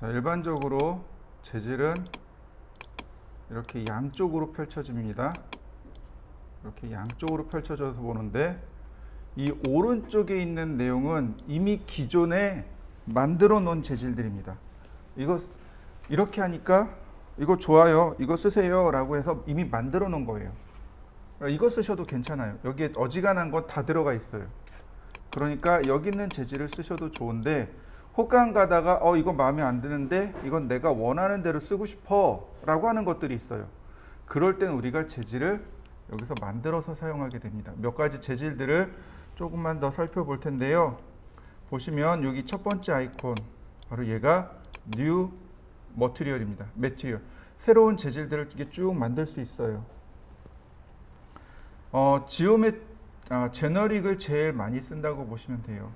자, 일반적으로 재질은 이렇게 양쪽으로 펼쳐집니다. 이렇게 양쪽으로 펼쳐져서 보는데, 이 오른쪽에 있는 내용은 이미 기존에 만들어 놓은 재질들입니다. 이거 이렇게 하니까 이거 좋아요, 이거 쓰세요 라고 해서 이미 만들어 놓은 거예요. 이거 쓰셔도 괜찮아요. 여기에 어지간한 건 다 들어가 있어요. 그러니까 여기 있는 재질을 쓰셔도 좋은데, 혹간 가다가 이거 마음에 안 드는데 이건 내가 원하는 대로 쓰고 싶어 라고 하는 것들이 있어요. 그럴 땐 우리가 재질을 여기서 만들어서 사용하게 됩니다. 몇 가지 재질들을 조금만 더 살펴볼 텐데요. 보시면 여기 첫 번째 아이콘, 바로 얘가 New Material입니다. Material. 새로운 재질들을 이렇게 쭉 만들 수 있어요. 제너릭을 제일 많이 쓴다고 보시면 돼요.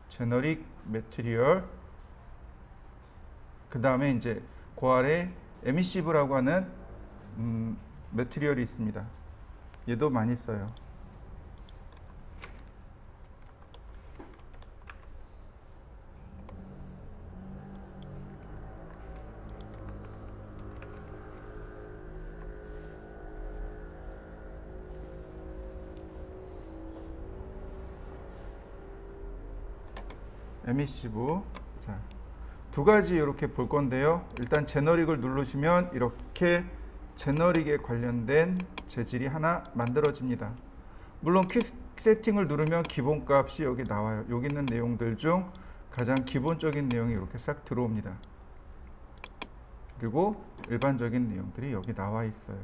제너릭 매트리얼. 그 다음에 이제 그 아래 에미시브라고 하는 매트리얼이 있습니다. 얘도 많이 써요. 에미시브. 자, 두 가지 이렇게 볼 건데요. 일단 제너릭을 누르시면 이렇게 제너릭에 관련된 재질이 하나 만들어집니다. 물론 퀵 세팅을 누르면 기본값이 여기 나와요. 여기 있는 내용들 중 가장 기본적인 내용이 이렇게 싹 들어옵니다. 그리고 일반적인 내용들이 여기 나와 있어요.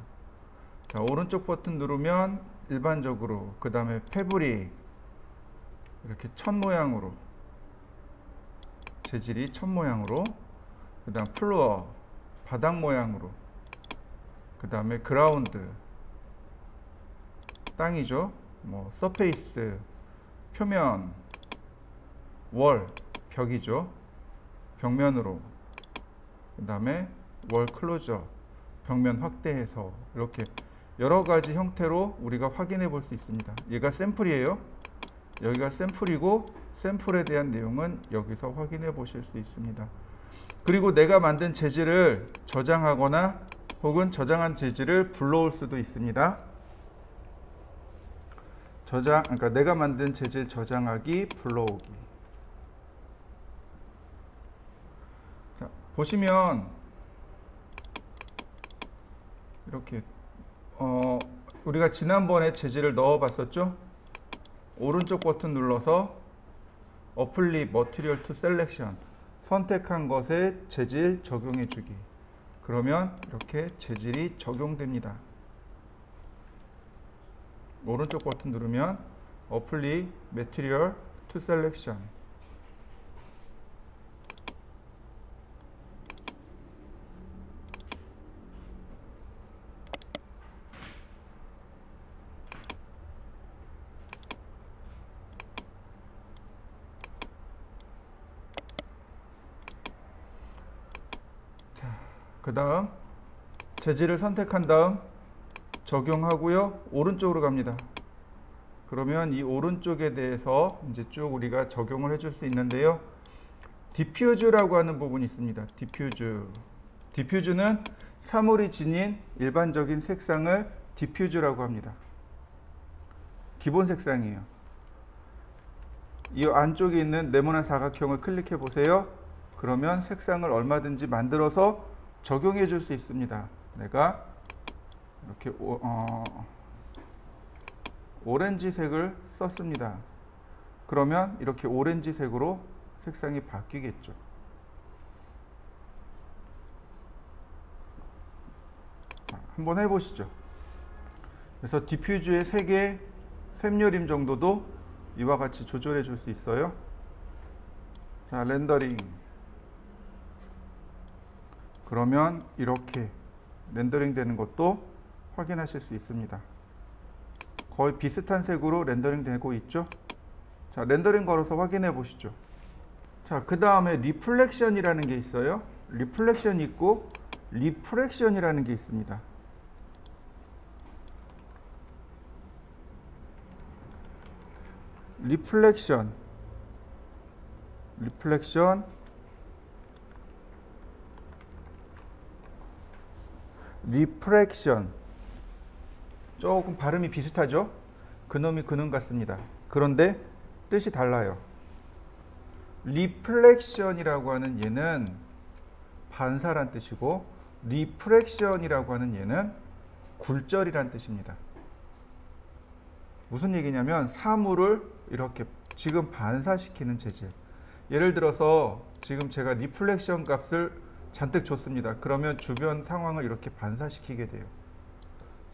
자, 오른쪽 버튼 누르면 일반적으로, 그 다음에 패브릭, 이렇게 천 모양으로, 재질이 천 모양으로, 그 다음 플로어, 바닥 모양으로, 그 다음에 그라운드, 땅이죠. 뭐 서페이스, 표면, 월, 벽이죠. 벽면으로, 그 다음에 월 클로저, 벽면 확대해서, 이렇게 여러 가지 형태로 우리가 확인해 볼 수 있습니다. 얘가 샘플이에요. 여기가 샘플이고, 샘플에 대한 내용은 여기서 확인해 보실 수 있습니다. 그리고 내가 만든 재질을 저장하거나 혹은 저장한 재질을 불러올 수도 있습니다. 그러니까 내가 만든 재질 저장하기, 불러오기. 자, 보시면 이렇게 우리가 지난번에 재질을 넣어 봤었죠? 오른쪽 버튼 눌러서 Apply Material to Selection, 선택한 것에 재질 적용해 주기. 그러면 이렇게 재질이 적용됩니다. 오른쪽 버튼 누르면 Apply Material to Selection. 그 다음 재질을 선택한 다음 적용하고요. 오른쪽으로 갑니다. 그러면 이 오른쪽에 대해서 이제 쭉 우리가 적용을 해줄 수 있는데요. 디퓨즈라고 하는 부분이 있습니다. 디퓨즈. 디퓨즈는 사물이 지닌 일반적인 색상을 디퓨즈라고 합니다. 기본 색상이에요. 이 안쪽에 있는 네모난 사각형을 클릭해 보세요. 그러면 색상을 얼마든지 만들어서 적용해 줄 수 있습니다. 내가 이렇게 오렌지색을 썼습니다. 그러면 이렇게 오렌지색으로 색상이 바뀌겠죠. 한번 해보시죠. 그래서 디퓨즈의 색의 샘여림 정도도 이와 같이 조절해 줄 수 있어요. 자, 렌더링. 그러면 이렇게 렌더링 되는 것도 확인하실 수 있습니다. 거의 비슷한 색으로 렌더링 되고 있죠. 자, 렌더링 걸어서 확인해 보시죠. 자, 그 다음에 리플렉션이라는 게 있어요. 리플렉션이 있고 리프렉션이라는 게 있습니다. 리플렉션, 리프렉션. 조금 발음이 비슷하죠? 그놈이 그놈 같습니다. 그런데 뜻이 달라요. 리플렉션이라고 하는 얘는 반사란 뜻이고, 리프렉션이라고 하는 얘는 굴절이란 뜻입니다. 무슨 얘기냐면 사물을 이렇게 지금 반사시키는 재질. 예를 들어서 지금 제가 리플렉션 값을 잔뜩 줬습니다. 그러면 주변 상황을 이렇게 반사시키게 돼요.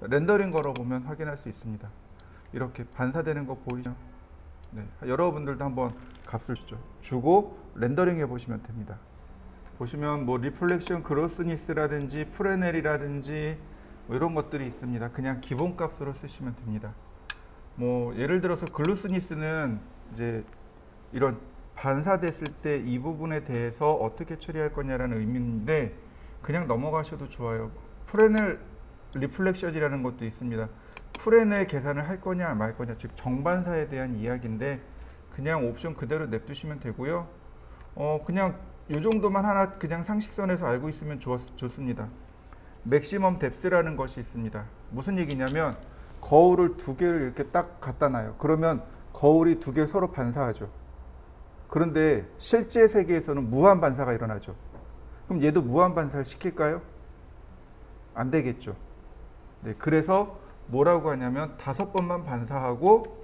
렌더링 걸어보면 확인할 수 있습니다. 이렇게 반사되는 거 보이죠? 네, 여러분들도 한번 값을 주고 렌더링 해보시면 됩니다. 보시면 뭐 리플렉션 그로스니스라든지 프레넬이라든지 뭐 이런 것들이 있습니다. 그냥 기본 값으로 쓰시면 됩니다. 뭐 예를 들어서 글루스니스는 이제 이런 반사됐을 때 이 부분에 대해서 어떻게 처리할 거냐라는 의미인데 그냥 넘어가셔도 좋아요. 프레넬 리플렉션이라는 것도 있습니다. 프레넬 계산을 할 거냐 말 거냐, 즉 정반사에 대한 이야기인데 그냥 옵션 그대로 냅두시면 되고요. 그냥 이 정도만 하나 그냥 상식선에서 알고 있으면 좋습니다. 맥시멈 뎁스라는 것이 있습니다. 무슨 얘기냐면 거울을 두 개를 이렇게 딱 갖다 놔요. 그러면 거울이 두 개 서로 반사하죠. 그런데 실제 세계에서는 무한 반사가 일어나죠. 그럼 얘도 무한 반사를 시킬까요? 안 되겠죠. 네, 그래서 뭐라고 하냐면 5번만 반사하고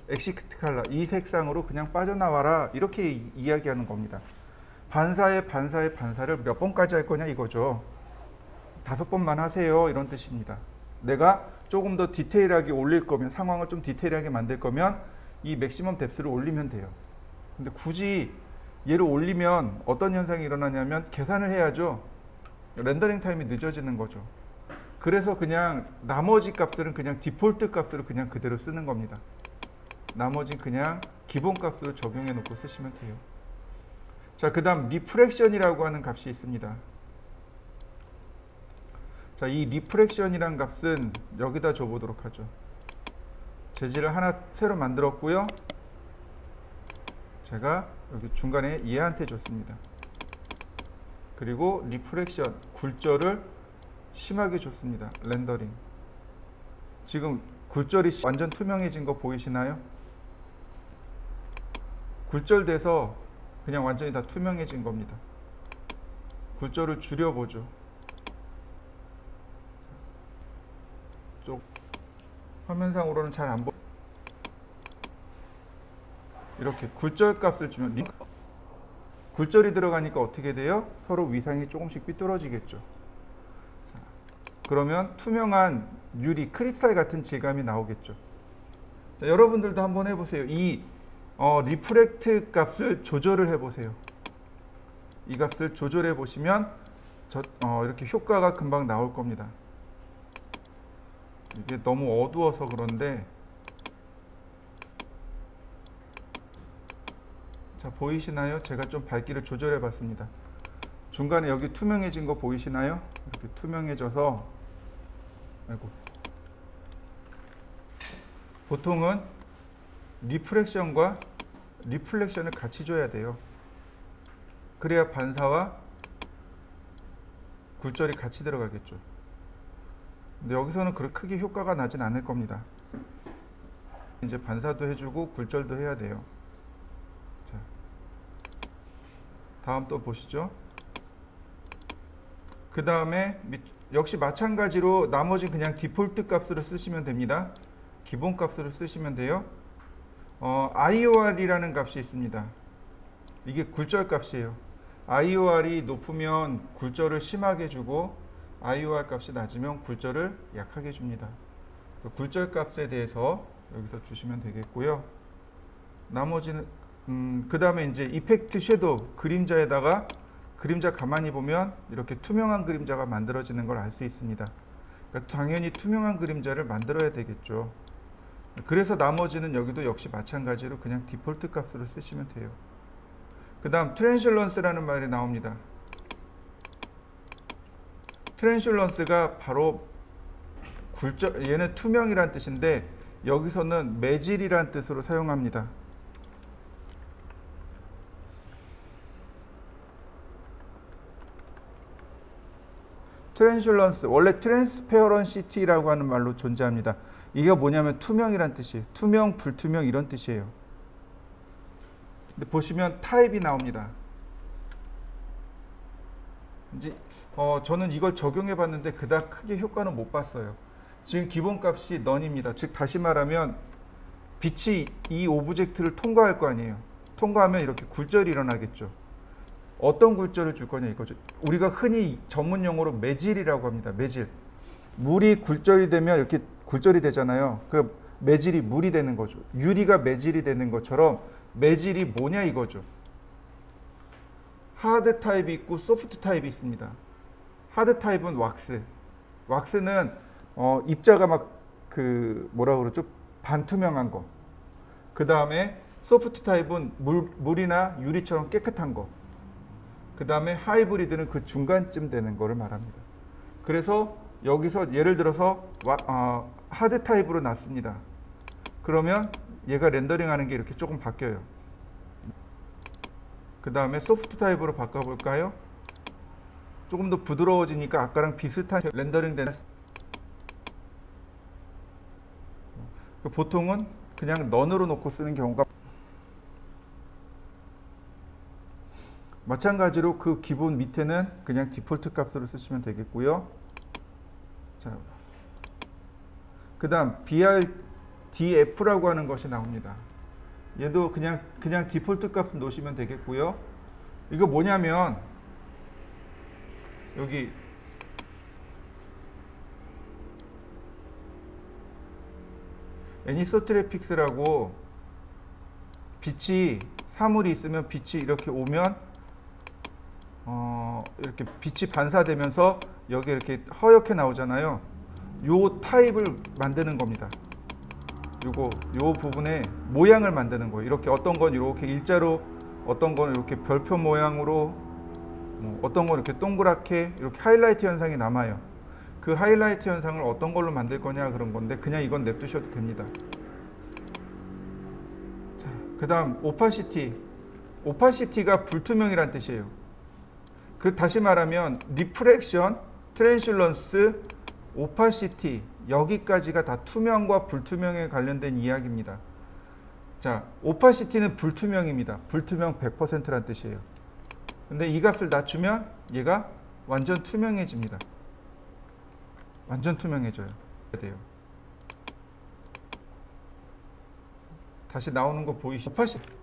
엑시트 칼라, 이 색상으로 그냥 빠져나와라, 이렇게 이야기하는 겁니다. 반사의 반사를 몇 번까지 할 거냐 이거죠. 5번만 하세요, 이런 뜻입니다. 내가 조금 더 디테일하게 올릴 거면, 상황을 좀 디테일하게 만들 거면 이 맥시멈 뎁스를 올리면 돼요. 근데 굳이 얘를 올리면 어떤 현상이 일어나냐면 계산을 해야죠. 렌더링 타임이 늦어지는 거죠. 그래서 그냥 나머지 값들은 그냥 디폴트 값으로 그냥 그대로 쓰는 겁니다. 나머지는 그냥 기본 값으로 적용해 놓고 쓰시면 돼요. 자, 그 다음 리프렉션이라고 하는 값이 있습니다. 자, 이 리프렉션이라는 값은 여기다 줘보도록 하죠. 재질을 하나 새로 만들었고요. 제가 여기 중간에 얘한테 줬습니다. 그리고 리프렉션, 굴절을 심하게 줬습니다. 렌더링. 지금 굴절이 완전 투명해진 거 보이시나요? 굴절돼서 그냥 완전히 다 투명해진 겁니다. 굴절을 줄여보죠. 쪽 화면상으로는 잘 안 보여요. 이렇게 굴절 값을 주면 굴절이 들어가니까 어떻게 돼요? 서로 위상이 조금씩 삐뚤어지겠죠. 자, 그러면 투명한 유리, 크리스탈 같은 질감이 나오겠죠. 자, 여러분들도 한번 해보세요. 이 리프렉트 값을 조절을 해보세요. 이 값을 조절해 보시면 이렇게 효과가 금방 나올 겁니다. 이게 너무 어두워서 그런데, 자, 보이시나요? 제가 좀 밝기를 조절해 봤습니다. 중간에 여기 투명해진 거 보이시나요? 이렇게 투명해져서, 아이고, 보통은 리프렉션과 리플렉션을 같이 줘야 돼요. 그래야 반사와 굴절이 같이 들어가겠죠. 근데 여기서는 그렇게 크게 효과가 나진 않을 겁니다. 이제 반사도 해주고 굴절도 해야 돼요. 자, 다음 또 보시죠. 그 다음에 역시 마찬가지로 나머지 그냥 디폴트 값으로 쓰시면 됩니다. 기본 값으로 쓰시면 돼요. IOR이라는 값이 있습니다. 이게 굴절 값이에요. IOR이 높으면 굴절을 심하게 주고 IOR 값이 낮으면 굴절을 약하게 줍니다. 굴절 값에 대해서 여기서 주시면 되겠고요. 나머지는 그 다음에 이제 이펙트 섀도우, 그림자에다가 그림자 가만히 보면 이렇게 투명한 그림자가 만들어지는 걸 알 수 있습니다. 그러니까 당연히 투명한 그림자를 만들어야 되겠죠. 그래서 나머지는 여기도 역시 마찬가지로 그냥 디폴트 값으로 쓰시면 돼요. 그 다음 트랜슐런스라는 말이 나옵니다. 트랜슐런스가 바로 굴절, 얘는 투명이란 뜻인데 여기서는 매질이란 뜻으로 사용합니다. 트랜슐런스, 원래 트랜스페어런시티라고 하는 말로 존재합니다. 이게 뭐냐면 투명이란 뜻이에요. 투명, 불투명 이런 뜻이에요. 근데 보시면 타입이 나옵니다. 이제 저는 이걸 적용해 봤는데 그닥 크게 효과는 못 봤어요. 지금 기본값이 넌입니다. 즉 다시 말하면 빛이 이 오브젝트를 통과할 거 아니에요. 통과하면 이렇게 굴절이 일어나겠죠. 어떤 굴절을 줄 거냐 이거죠. 우리가 흔히 전문 용어로 매질이라고 합니다. 매질. 물이 굴절이 되면 이렇게 굴절이 되잖아요. 그 매질이 물이 되는 거죠. 유리가 매질이 되는 것처럼 매질이 뭐냐 이거죠. 하드 타입이 있고 소프트 타입이 있습니다. 하드 타입은 왁스. 왁스는 입자가 막 그 뭐라 그러죠? 반투명한 거. 그 다음에 소프트 타입은 물이나 유리처럼 깨끗한 거. 그 다음에 하이브리드는 그 중간쯤 되는 거를 말합니다. 그래서 여기서 예를 들어서 하드 타입으로 놨습니다. 그러면 얘가 렌더링하는 게 이렇게 조금 바뀌어요. 그 다음에 소프트 타입으로 바꿔볼까요? 조금 더 부드러워지니까 아까랑 비슷한 렌더링 되는. 보통은 그냥 넌으로 놓고 쓰는 경우가 마찬가지로 그 기본 밑에는 그냥 디폴트 값으로 쓰시면 되겠고요. 자, 그 다음 BRDF라고 하는 것이 나옵니다. 얘도 그냥 디폴트 값 놓으시면 되겠고요. 이거 뭐냐면 여기 애니소트로픽스라고 빛이 사물이 있으면 빛이 이렇게 오면 이렇게 빛이 반사되면서 여기 이렇게 허옇게 나오잖아요. 요 타입을 만드는 겁니다. 요 부분에 모양을 만드는 거예요. 이렇게 어떤 건 이렇게 일자로, 어떤 건 이렇게 별표 모양으로, 어떤 건 이렇게 동그랗게 이렇게 하이라이트 현상이 남아요. 그 하이라이트 현상을 어떤 걸로 만들 거냐 그런 건데 그냥 이건 냅두셔도 됩니다. 그 다음 오파시티. 오파시티가 불투명이란 뜻이에요. 그 다시 말하면 리프렉션, 트랜슐런스, 오파시티 여기까지가 다 투명과 불투명에 관련된 이야기입니다. 자, 오파시티는 불투명입니다. 불투명 100%란 뜻이에요. 근데 이 값을 낮추면 얘가 완전 투명해집니다. 완전 투명해져요. 다시 나오는 거 보이시죠? 오파시티.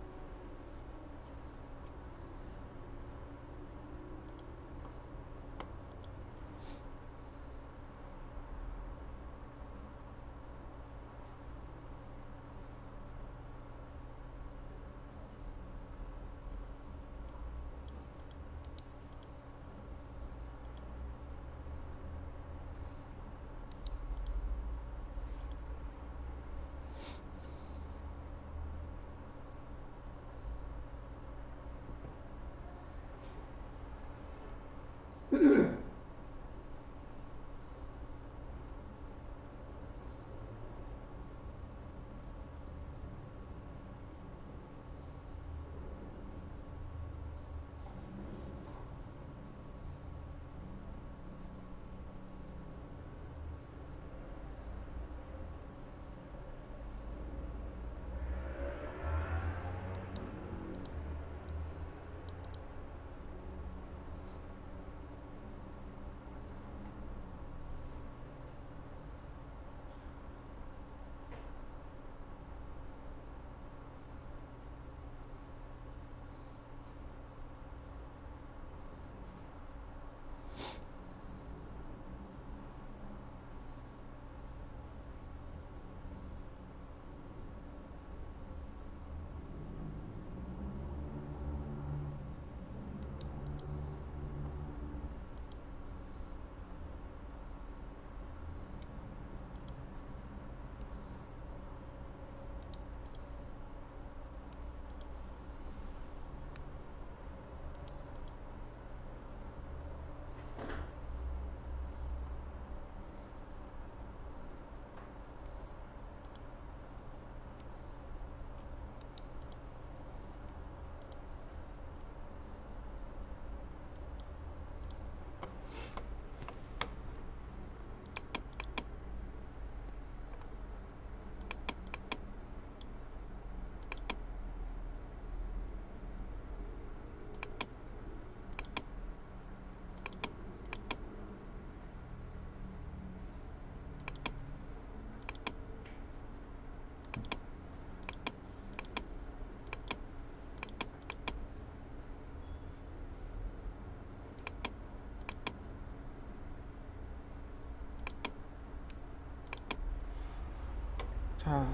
자,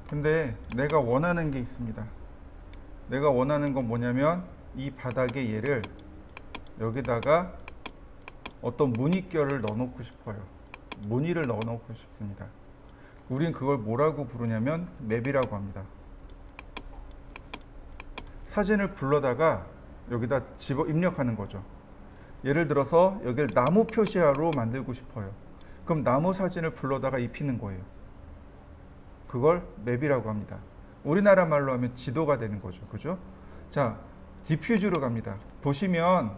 근데 내가 원하는 게 있습니다. 내가 원하는 건 뭐냐면 이 바닥에 얘를 여기다가 어떤 무늬결을 넣어놓고 싶어요. 무늬를 넣어놓고 싶습니다. 우린 그걸 뭐라고 부르냐면 맵이라고 합니다. 사진을 불러다가 여기다 입력하는 거죠. 예를 들어서 여기를 나무 표시화로 만들고 싶어요. 그럼 나무 사진을 불러다가 입히는 거예요. 그걸 맵이라고 합니다. 우리나라 말로 하면 지도가 되는 거죠. 그죠? 자, 디퓨즈로 갑니다. 보시면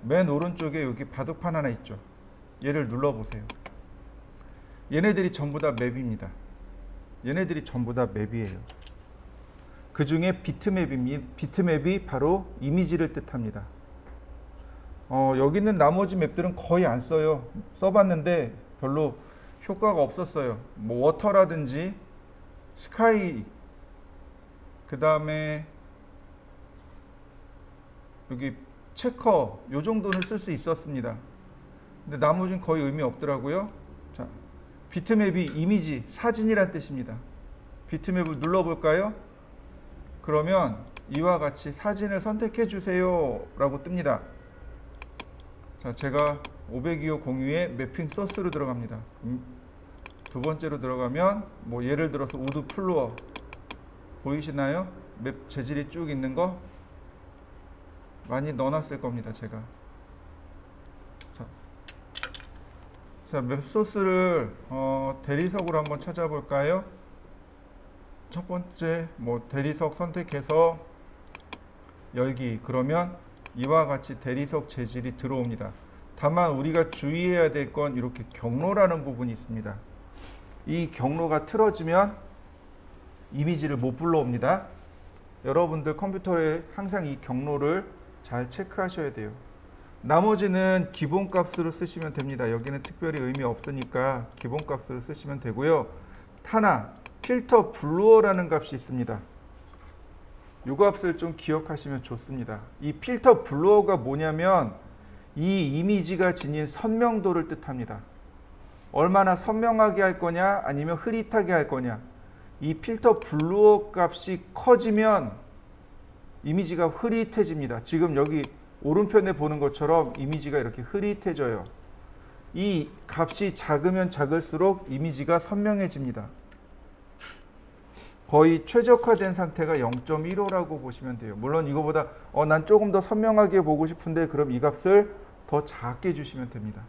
맨 오른쪽에 여기 바둑판 하나 있죠. 얘를 눌러보세요. 얘네들이 전부 다 맵입니다. 얘네들이 전부 다 맵이에요. 그 중에 비트맵이 바로 이미지를 뜻합니다. 여기 있는 나머지 맵들은 거의 안 써요. 써봤는데 별로 효과가 없었어요. 뭐 워터라든지 스카이, 그 다음에 여기 체커, 요 정도는 쓸 수 있었습니다. 근데 나머지는 거의 의미 없더라고요. 자, 비트맵이 이미지, 사진이란 뜻입니다. 비트맵을 눌러볼까요? 그러면 이와 같이 사진을 선택해 주세요 라고 뜹니다. 자, 제가 525 공유에 매핑 소스로 들어갑니다. 두 번째로 들어가면 뭐 예를 들어서 우드 플로어 보이시나요? 맵 재질이 쭉 있는 거 많이 넣어놨을 겁니다. 제가 자, 맵 소스를 대리석으로 한번 찾아볼까요? 첫 번째 뭐 대리석 선택해서 열기, 그러면 이와 같이 대리석 재질이 들어옵니다. 다만 우리가 주의해야 될 건 이렇게 경로라는 부분이 있습니다. 이 경로가 틀어지면 이미지를 못 불러옵니다. 여러분들 컴퓨터에 항상 이 경로를 잘 체크하셔야 돼요. 나머지는 기본값으로 쓰시면 됩니다. 여기는 특별히 의미 없으니까 기본값으로 쓰시면 되고요. 하나, 필터 블루어라는 값이 있습니다. 이 값을 좀 기억하시면 좋습니다. 이 필터 블루어가 뭐냐면 이 이미지가 지닌 선명도를 뜻합니다. 얼마나 선명하게 할 거냐 아니면 흐릿하게 할 거냐. 이 필터 블루어 값이 커지면 이미지가 흐릿해집니다. 지금 여기 오른편에 보는 것처럼 이미지가 이렇게 흐릿해져요. 이 값이 작으면 작을수록 이미지가 선명해집니다. 거의 최적화된 상태가 0.15라고 보시면 돼요. 물론 이거보다 난 조금 더 선명하게 보고 싶은데 그럼 이 값을 더 작게 주시면 됩니다.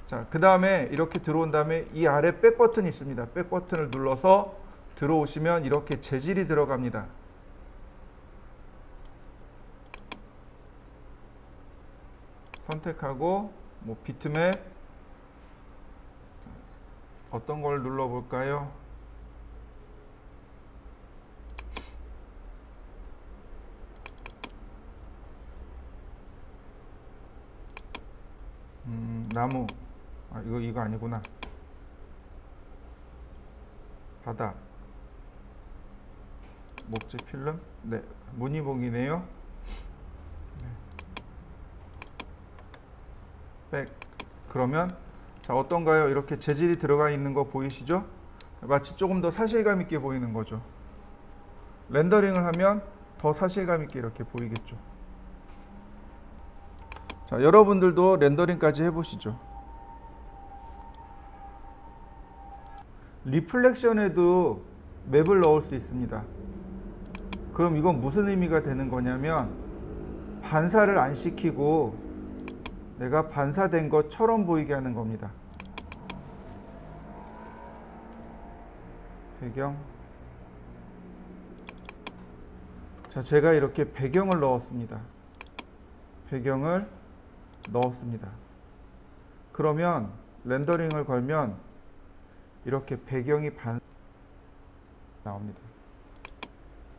자, 그 다음에 이렇게 들어온 다음에 이 아래 백 버튼이 있습니다. 백 버튼을 눌러서 들어오시면 이렇게 재질이 들어갑니다. 선택하고 뭐 비트맵 어떤 걸 눌러볼까요? 나무, 이거 아니구나. 바다, 목재 필름, 네, 무늬봉이네요. 백. 그러면 자, 어떤가요? 이렇게 재질이 들어가 있는 거 보이시죠? 마치 조금 더 사실감 있게 보이는 거죠. 렌더링을 하면 더 사실감 있게 이렇게 보이겠죠. 자, 여러분들도 렌더링까지 해보시죠. 리플렉션에도 맵을 넣을 수 있습니다. 그럼 이건 무슨 의미가 되는 거냐면 반사를 안 시키고 내가 반사된 것처럼 보이게 하는 겁니다. 배경. 자, 제가 이렇게 배경을 넣었습니다. 배경을 넣었습니다. 그러면 렌더링을 걸면 이렇게 배경이 나옵니다.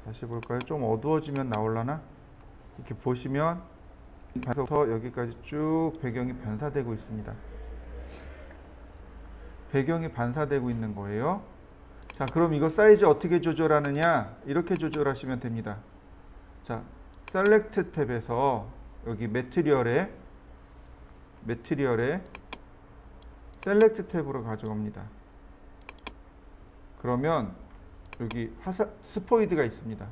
다시 볼까요? 좀 어두워지면 나올라나? 이렇게 보시면 여기서부터 여기까지 쭉 배경이 반사되고 있습니다. 배경이 반사되고 있는 거예요. 자, 그럼 이거 사이즈 어떻게 조절하느냐? 이렇게 조절하시면 됩니다. 자, 셀렉트 탭에서 여기 매트리얼에 셀렉트 탭으로 가져갑니다. 그러면 여기 스포이드가 있습니다.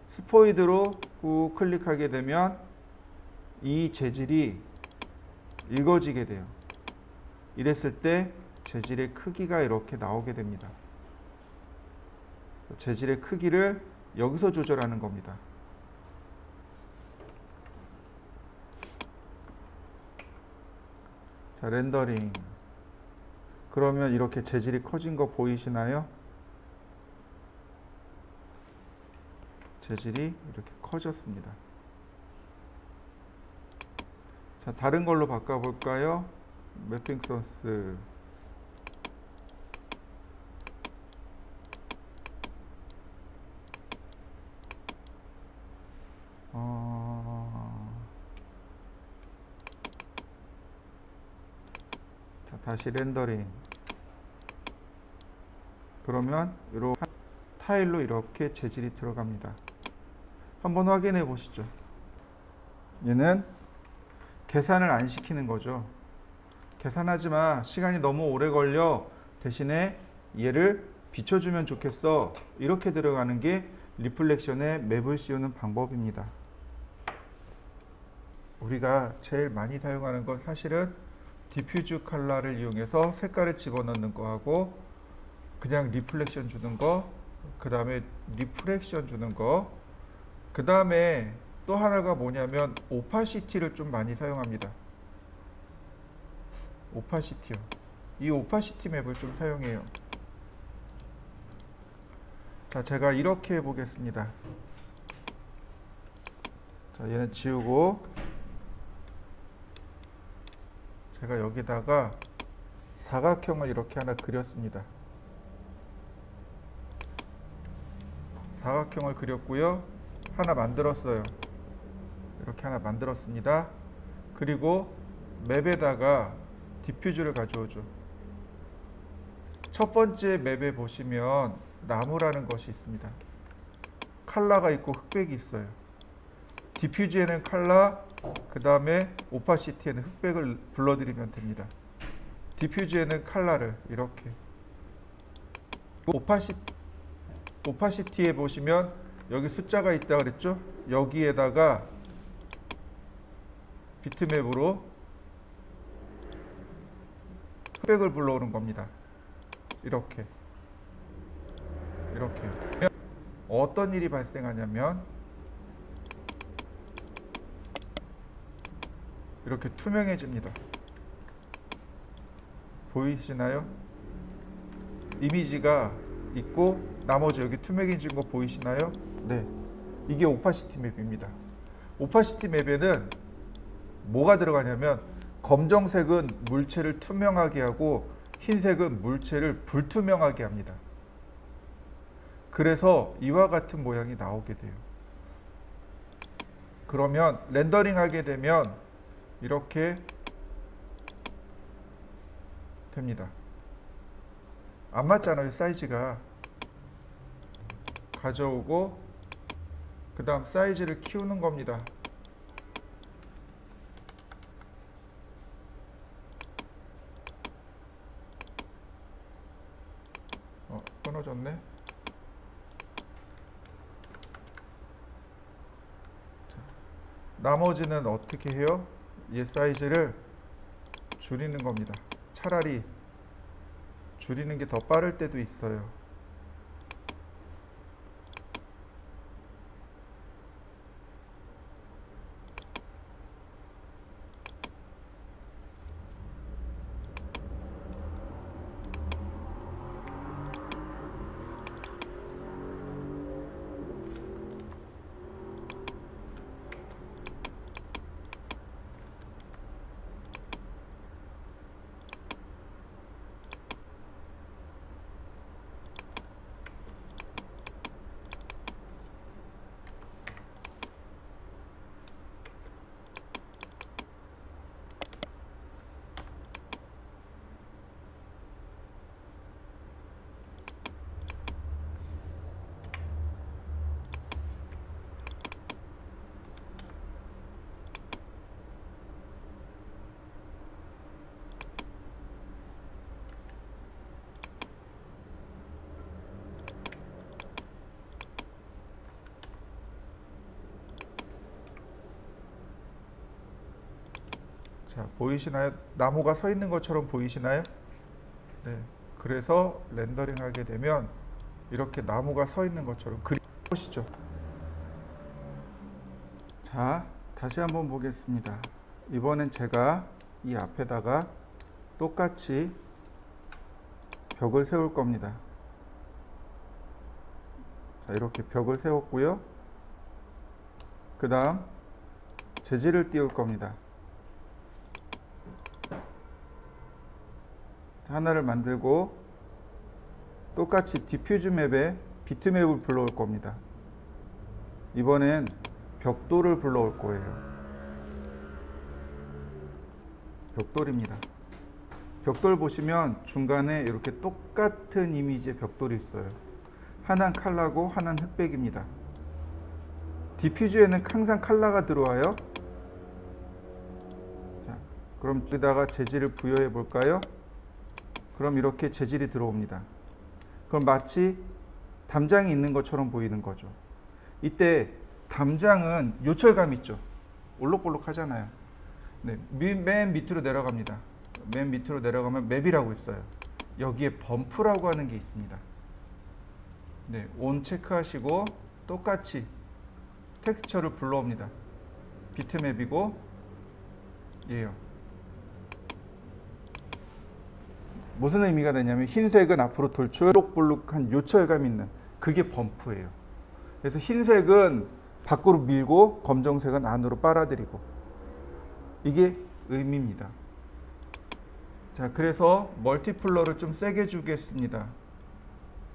스포이드로 꾹 클릭하게 되면 이 재질이 읽어지게 돼요. 이랬을 때 재질의 크기가 이렇게 나오게 됩니다. 재질의 크기를 여기서 조절하는 겁니다. 자, 렌더링. 그러면 이렇게 재질이 커진 거 보이시나요? 재질이 이렇게 커졌습니다. 자, 다른 걸로 바꿔볼까요? 매핑 소스. 자, 다시 렌더링. 그러면 이렇게 타일로 이렇게 재질이 들어갑니다. 한번 확인해 보시죠. 얘는 계산을 안 시키는 거죠. 계산하지 마. 시간이 너무 오래 걸려. 대신에 얘를 비춰주면 좋겠어. 이렇게 들어가는 게 리플렉션에 맵을 씌우는 방법입니다. 우리가 제일 많이 사용하는 건 사실은 디퓨즈 컬러를 이용해서 색깔을 집어넣는 거하고 그냥 리플렉션 주는 거, 그 다음에 리프렉션 주는 거, 그 다음에 또 하나가 뭐냐면 오파시티를 좀 많이 사용합니다. 오파시티요. 이 오파시티 맵을 좀 사용해요. 자, 제가 이렇게 해보겠습니다. 자, 얘는 지우고 제가 여기다가 사각형을 이렇게 하나 그렸습니다. 사각형을 그렸고요. 하나 만들었어요. 이렇게 하나 만들었습니다. 그리고 맵에다가 디퓨즈를 가져오죠. 첫 번째 맵에 보시면 나무라는 것이 있습니다. 컬러가 있고 흑백이 있어요. 디퓨즈에는 컬러, 그 다음에 오파시티에는 흑백을 불러드리면 됩니다. 디퓨즈에는 컬러를 이렇게, 오파시티에 보시면 여기 숫자가 있다 그랬죠? 여기에다가 비트맵으로 흑백을 불러오는 겁니다. 이렇게 어떤 일이 발생하냐면 이렇게 투명해집니다. 보이시나요? 이미지가 있고 나머지 여기 투명해진 거 보이시나요? 네, 이게 오파시티 맵입니다. 오파시티 맵에는 뭐가 들어가냐면 검정색은 물체를 투명하게 하고 흰색은 물체를 불투명하게 합니다. 그래서 이와 같은 모양이 나오게 돼요. 그러면 렌더링 하게 되면 이렇게 됩니다. 안 맞잖아요, 사이즈가. 가져오고 그 다음 사이즈를 키우는 겁니다. 끊어졌네. 나머지는 어떻게 해요? 얘 사이즈를 줄이는 겁니다. 차라리 줄이는 게 더 빠를 때도 있어요. 자, 보이시나요? 나무가 서 있는 것처럼 보이시나요? 네. 그래서 렌더링 하게 되면 이렇게 나무가 서 있는 것처럼 그림 보시죠. 자, 다시 한번 보겠습니다. 이번엔 제가 이 앞에다가 똑같이 벽을 세울 겁니다. 자, 이렇게 벽을 세웠고요. 그 다음 재질을 띄울 겁니다. 하나를 만들고 똑같이 디퓨즈 맵에 비트맵을 불러올 겁니다. 이번엔 벽돌을 불러올 거예요. 벽돌입니다. 벽돌 보시면 중간에 이렇게 똑같은 이미지의 벽돌이 있어요. 하나는 칼라고 하나는 흑백입니다. 디퓨즈에는 항상 칼라가 들어와요. 자, 그럼 여기다가 재질을 부여해 볼까요? 그럼 이렇게 재질이 들어옵니다. 그럼 마치 담장이 있는 것처럼 보이는 거죠. 이때 담장은 요철감 있죠. 올록볼록 하잖아요. 네, 맨 밑으로 내려갑니다. 맨 밑으로 내려가면 맵이라고 있어요. 여기에 범프라고 하는 게 있습니다. 네, 온 체크하시고 똑같이 텍스처를 불러옵니다. 비트맵이고 얘요. 무슨 의미가 되냐면 흰색은 앞으로 돌출, 볼록볼록한 요철감 있는 그게 범프예요. 그래서 흰색은 밖으로 밀고 검정색은 안으로 빨아들이고 이게 의미입니다. 자, 그래서 멀티플러를 좀 세게 주겠습니다.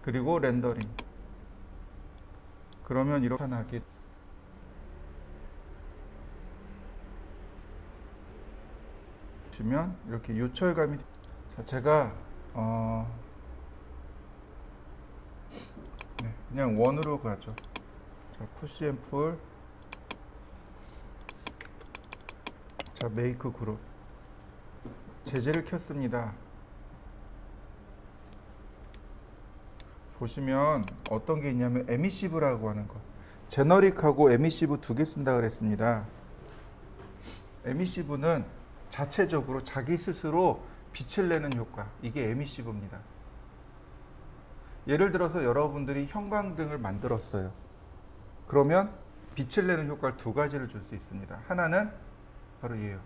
그리고 렌더링. 그러면 이렇게 나게 보시면 이렇게 요철감이. 자, 제가 네, 그냥 원으로 가죠. 자, 푸시 앤 풀. 자, 메이크 그룹. 재질을 켰습니다. 보시면 어떤 게 있냐면 에미시브라고 하는 거. 제너릭하고 에미시브 두 개 쓴다 그랬습니다. 에미시브는 자체적으로 자기 스스로 빛을 내는 효과. 이게 에미시브입니다. 예를 들어서 여러분들이 형광등을 만들었어요. 그러면 빛을 내는 효과를 두 가지를 줄 수 있습니다. 하나는 바로 얘예요.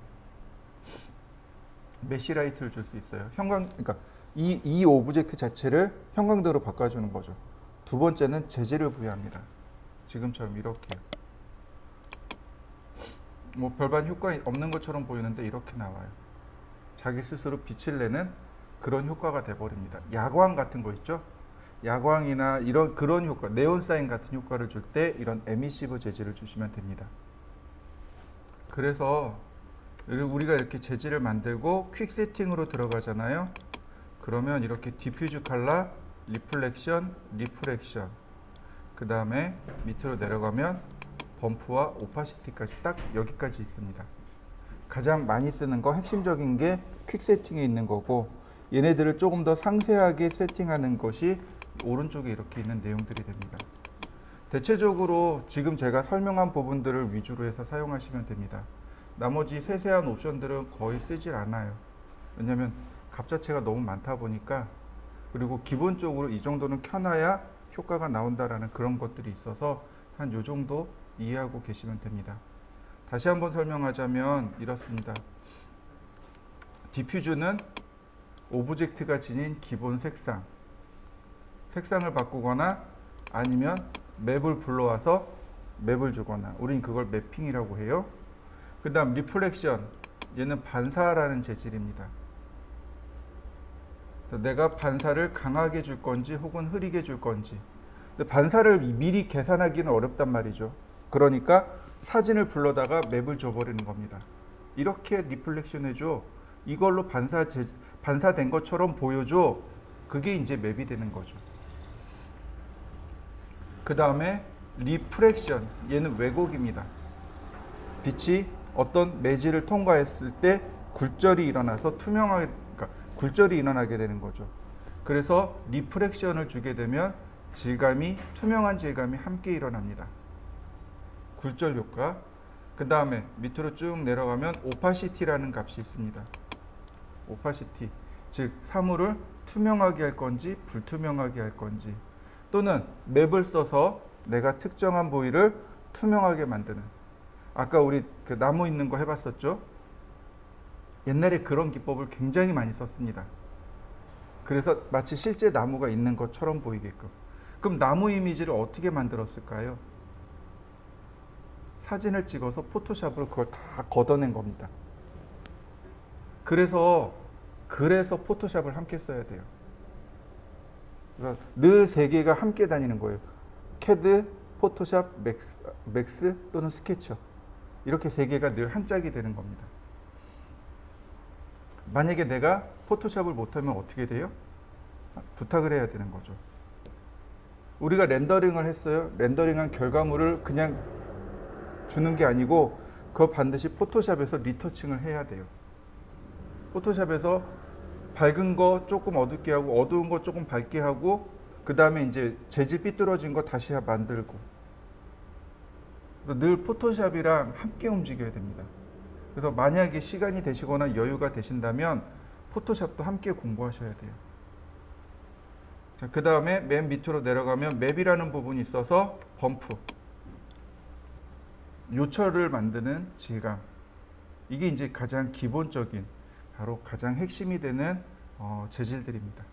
메시라이트를 줄 수 있어요. 그러니까 이 오브젝트 자체를 형광등으로 바꿔주는 거죠. 두 번째는 재질을 부여합니다. 지금처럼 이렇게요. 뭐 별반 효과 없는 것처럼 보이는데 이렇게 나와요. 자기 스스로 빛을 내는 그런 효과가 돼버립니다. 야광 같은 거 있죠? 야광이나 그런 효과, 네온사인 같은 효과를 줄 때 이런 에미시브 재질을 주시면 됩니다. 그래서 우리가 이렇게 재질을 만들고 퀵 세팅으로 들어가잖아요. 그러면 이렇게 디퓨즈 컬러, 리플렉션, 리프렉션, 그 다음에 밑으로 내려가면 범프와 오파시티까지 딱 여기까지 있습니다. 가장 많이 쓰는 거, 핵심적인 게 퀵 세팅에 있는 거고, 얘네들을 조금 더 상세하게 세팅하는 것이 오른쪽에 이렇게 있는 내용들이 됩니다. 대체적으로 지금 제가 설명한 부분들을 위주로 해서 사용하시면 됩니다. 나머지 세세한 옵션들은 거의 쓰질 않아요. 왜냐하면 값 자체가 너무 많다 보니까, 그리고 기본적으로 이 정도는 켜놔야 효과가 나온다라는 그런 것들이 있어서 한 요 정도 이해하고 계시면 됩니다. 다시 한번 설명하자면 이렇습니다. 디퓨즈는 오브젝트가 지닌 기본 색상, 색상을 바꾸거나 아니면 맵을 불러와서 맵을 주거나, 우린 그걸 매핑이라고 해요. 그 다음 리플렉션, 얘는 반사라는 재질입니다. 내가 반사를 강하게 줄 건지 혹은 흐리게 줄 건지. 근데 반사를 미리 계산하기는 어렵단 말이죠. 그러니까 사진을 불러다가 맵을 줘버리는 겁니다. 이렇게 리플렉션 해줘. 이걸로 반사된 것처럼 보여줘. 그게 이제 맵이 되는 거죠. 그 다음에 리프렉션, 얘는 왜곡입니다. 빛이 어떤 매질을 통과했을 때 굴절이 일어나서 투명하게, 그러니까 굴절이 일어나게 되는 거죠. 그래서 리프렉션을 주게 되면 질감이, 투명한 질감이 함께 일어납니다. 굴절 효과. 그 다음에 밑으로 쭉 내려가면 opacity라는 값이 있습니다. opacity, 즉 사물을 투명하게 할 건지 불투명하게 할 건지, 또는 맵을 써서 내가 특정한 부위를 투명하게 만드는. 아까 우리 그 나무 있는 거 해봤었죠? 옛날에 그런 기법을 굉장히 많이 썼습니다. 그래서 마치 실제 나무가 있는 것처럼 보이게끔. 그럼 나무 이미지를 어떻게 만들었을까요? 사진을 찍어서 포토샵으로 그걸 다 걷어낸 겁니다. 그래서 포토샵을 함께 써야 돼요. 그래서 늘 세 개가 함께 다니는 거예요. CAD, 포토샵, 맥스 또는 스케쳐. 이렇게 세 개가 늘 한 짝이 되는 겁니다. 만약에 내가 포토샵을 못하면 어떻게 돼요? 부탁을 해야 되는 거죠. 우리가 렌더링을 했어요. 렌더링한 결과물을 그냥 주는 게 아니고 그거 반드시 포토샵에서 리터칭을 해야 돼요. 포토샵에서 밝은 거 조금 어둡게 하고 어두운 거 조금 밝게 하고 그 다음에 이제 재질 삐뚤어진 거 다시 만들고. 늘 포토샵이랑 함께 움직여야 됩니다. 그래서 만약에 시간이 되시거나 여유가 되신다면 포토샵도 함께 공부하셔야 돼요. 자, 그 다음에 맨 밑으로 내려가면 맵이라는 부분이 있어서 범프, 요철을 만드는 질감. 이게 이제 가장 기본적인, 바로 가장 핵심이 되는 재질들입니다.